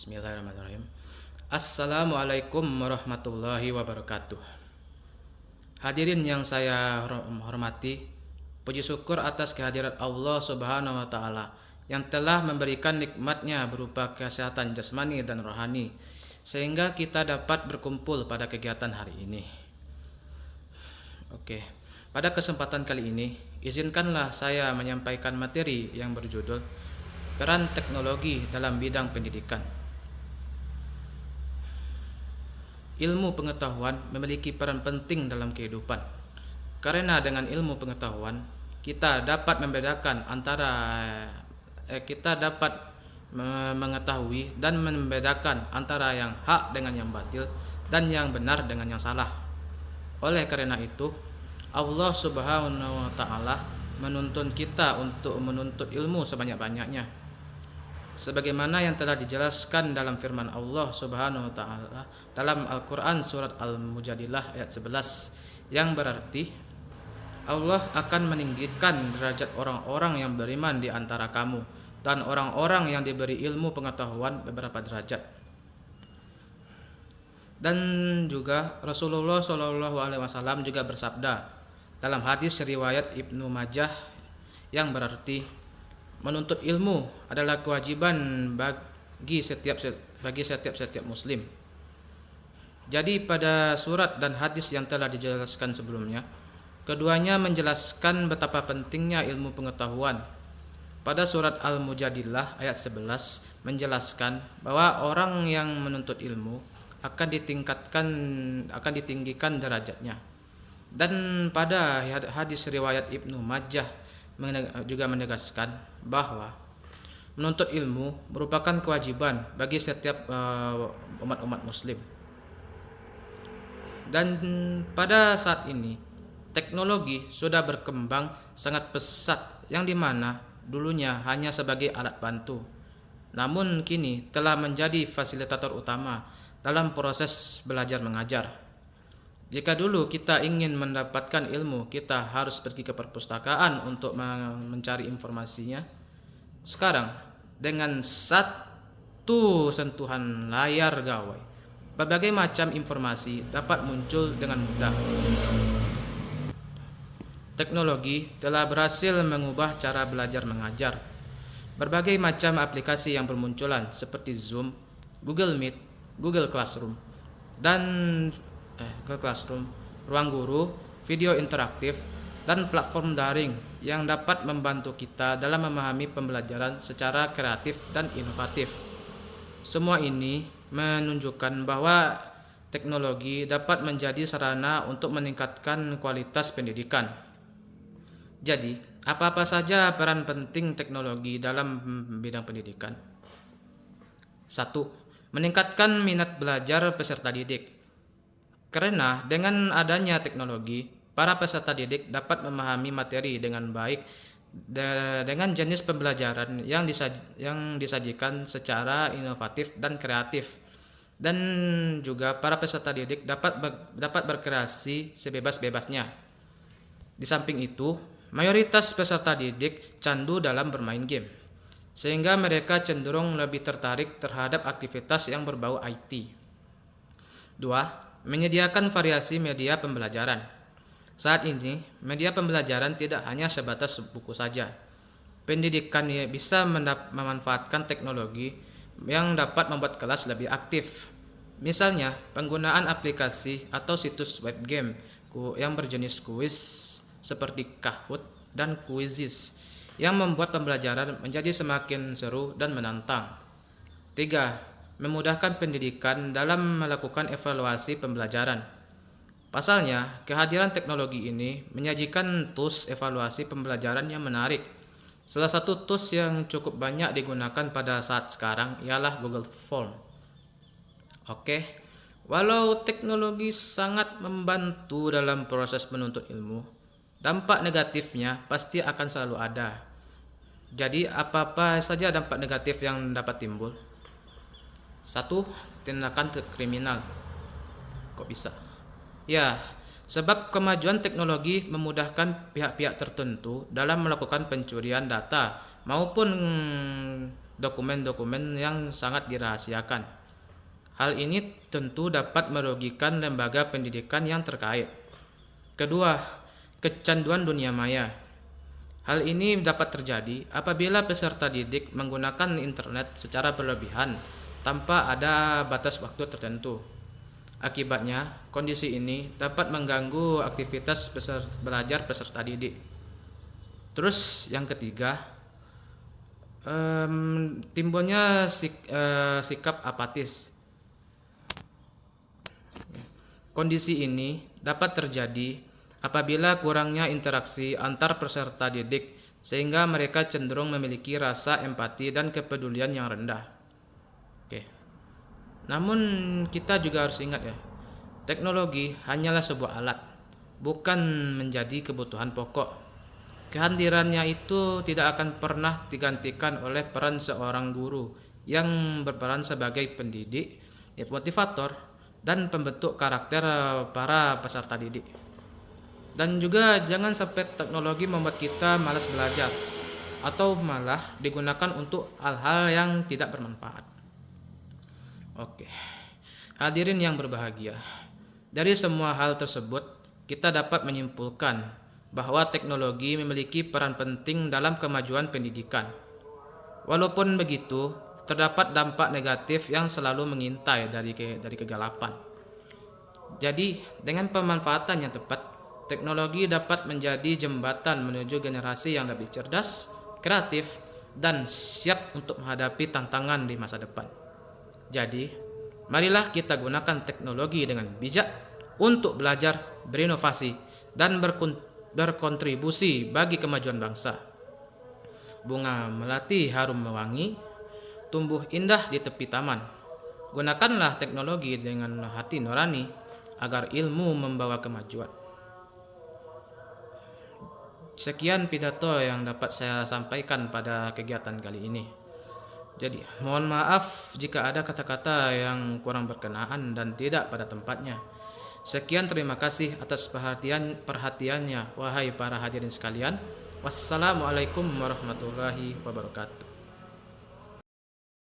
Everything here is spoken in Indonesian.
Bismillahirrahmanirrahim. Assalamualaikum warahmatullahi wabarakatuh. Hadirin yang saya hormati, puji syukur atas kehadiran Allah Subhanahu wa taala yang telah memberikan nikmatnya berupa kesehatan jasmani dan rohani sehingga kita dapat berkumpul pada kegiatan hari ini. Oke. Pada kesempatan kali ini, izinkanlah saya menyampaikan materi yang berjudul Peran Teknologi dalam Bidang Pendidikan. Ilmu pengetahuan memiliki peran penting dalam kehidupan. Karena dengan ilmu pengetahuan, kita dapat membedakan mengetahui dan membedakan antara yang hak dengan yang batil dan yang benar dengan yang salah. Oleh karena itu, Allah Subhanahu wa taala menuntun kita untuk menuntut ilmu sebanyak-banyaknya. Sebagaimana yang telah dijelaskan dalam firman Allah Subhanahu wa taala dalam Al-Qur'an surat Al-Mujadilah ayat 11 yang berarti Allah akan meninggikan derajat orang-orang yang beriman di antara kamu dan orang-orang yang diberi ilmu pengetahuan beberapa derajat. Dan juga Rasulullah SAW juga bersabda dalam hadis riwayat Ibnu Majah yang berarti menuntut ilmu adalah kewajiban bagi setiap muslim. Jadi pada surat dan hadis yang telah dijelaskan sebelumnya, keduanya menjelaskan betapa pentingnya ilmu pengetahuan. Pada surat Al-Mujadilah ayat 11 menjelaskan bahwa orang yang menuntut ilmu akan ditinggikan derajatnya. Dan pada hadis riwayat Ibnu Majah juga menegaskan bahwa menuntut ilmu merupakan kewajiban bagi setiap umat muslim. Dan pada saat ini teknologi sudah berkembang sangat pesat yang dimana dulunya hanya sebagai alat bantu, namun kini telah menjadi fasilitator utama dalam proses belajar mengajar. Jika dulu kita ingin mendapatkan ilmu, kita harus pergi ke perpustakaan untuk mencari informasinya. Sekarang, dengan satu sentuhan layar gawai, berbagai macam informasi dapat muncul dengan mudah. Teknologi telah berhasil mengubah cara belajar mengajar. Berbagai macam aplikasi yang bermunculan seperti Zoom, Google Meet, Google Classroom, ruang guru, video interaktif, dan platform daring yang dapat membantu kita dalam memahami pembelajaran secara kreatif dan inovatif. Semua ini menunjukkan bahwa teknologi dapat menjadi sarana untuk meningkatkan kualitas pendidikan. Jadi, apa-apa saja peran penting teknologi dalam bidang pendidikan? 1. Meningkatkan minat belajar peserta didik. Karena dengan adanya teknologi, para peserta didik dapat memahami materi dengan baik dengan jenis pembelajaran yang disajikan secara inovatif dan kreatif. Dan juga para peserta didik dapat berkreasi sebebas-bebasnya. Di samping itu, mayoritas peserta didik candu dalam bermain game, sehingga mereka cenderung lebih tertarik terhadap aktivitas yang berbau IT. 2. Menyediakan variasi media pembelajaran. Saat ini, media pembelajaran tidak hanya sebatas buku saja. Pendidikan bisa memanfaatkan teknologi yang dapat membuat kelas lebih aktif. Misalnya, penggunaan aplikasi atau situs web game yang berjenis kuis seperti Kahoot dan Quizizz yang membuat pembelajaran menjadi semakin seru dan menantang. 3. Memudahkan pendidikan dalam melakukan evaluasi pembelajaran. Pasalnya, kehadiran teknologi ini menyajikan tools evaluasi pembelajaran yang menarik. Salah satu tools yang cukup banyak digunakan pada saat sekarang ialah Google Form. Oke, walau teknologi sangat membantu dalam proses menuntut ilmu, dampak negatifnya pasti akan selalu ada. Jadi, apa-apa saja dampak negatif yang dapat timbul? 1. Tindakan kriminal. Kok bisa? Ya, sebab kemajuan teknologi memudahkan pihak-pihak tertentu dalam melakukan pencurian data maupun dokumen-dokumen yang sangat dirahasiakan. Hal ini tentu dapat merugikan lembaga pendidikan yang terkait. Kedua, kecanduan dunia maya. Hal ini dapat terjadi apabila peserta didik menggunakan internet secara berlebihan tanpa ada batas waktu tertentu. Akibatnya, kondisi ini dapat mengganggu aktivitas belajar peserta didik. Terus yang ketiga, timbulnya sikap apatis. Kondisi ini dapat terjadi apabila kurangnya interaksi antar peserta didik sehingga mereka cenderung memiliki rasa empati dan kepedulian yang rendah. Oke. Namun kita juga harus ingat ya, teknologi hanyalah sebuah alat, bukan menjadi kebutuhan pokok. Kehadirannya itu tidak akan pernah digantikan oleh peran seorang guru yang berperan sebagai pendidik, motivator, dan pembentuk karakter para peserta didik. Dan juga jangan sampai teknologi membuat kita malas belajar atau malah digunakan untuk hal-hal yang tidak bermanfaat. Oke. Hadirin yang berbahagia, dari semua hal tersebut kita dapat menyimpulkan bahwa teknologi memiliki peran penting dalam kemajuan pendidikan. Walaupun begitu, terdapat dampak negatif yang selalu mengintai dari kegelapan. Jadi, dengan pemanfaatan yang tepat, teknologi dapat menjadi jembatan menuju generasi yang lebih cerdas, kreatif, dan siap untuk menghadapi tantangan di masa depan. Jadi, marilah kita gunakan teknologi dengan bijak untuk belajar, berinovasi, dan berkontribusi bagi kemajuan bangsa. Bunga melati harum mewangi, tumbuh indah di tepi taman. Gunakanlah teknologi dengan hati nurani agar ilmu membawa kemajuan. Sekian pidato yang dapat saya sampaikan pada kegiatan kali ini. Jadi, mohon maaf jika ada kata-kata yang kurang berkenaan dan tidak pada tempatnya. Sekian, terima kasih atas perhatiannya wahai para hadirin sekalian. Wassalamualaikum warahmatullahi wabarakatuh.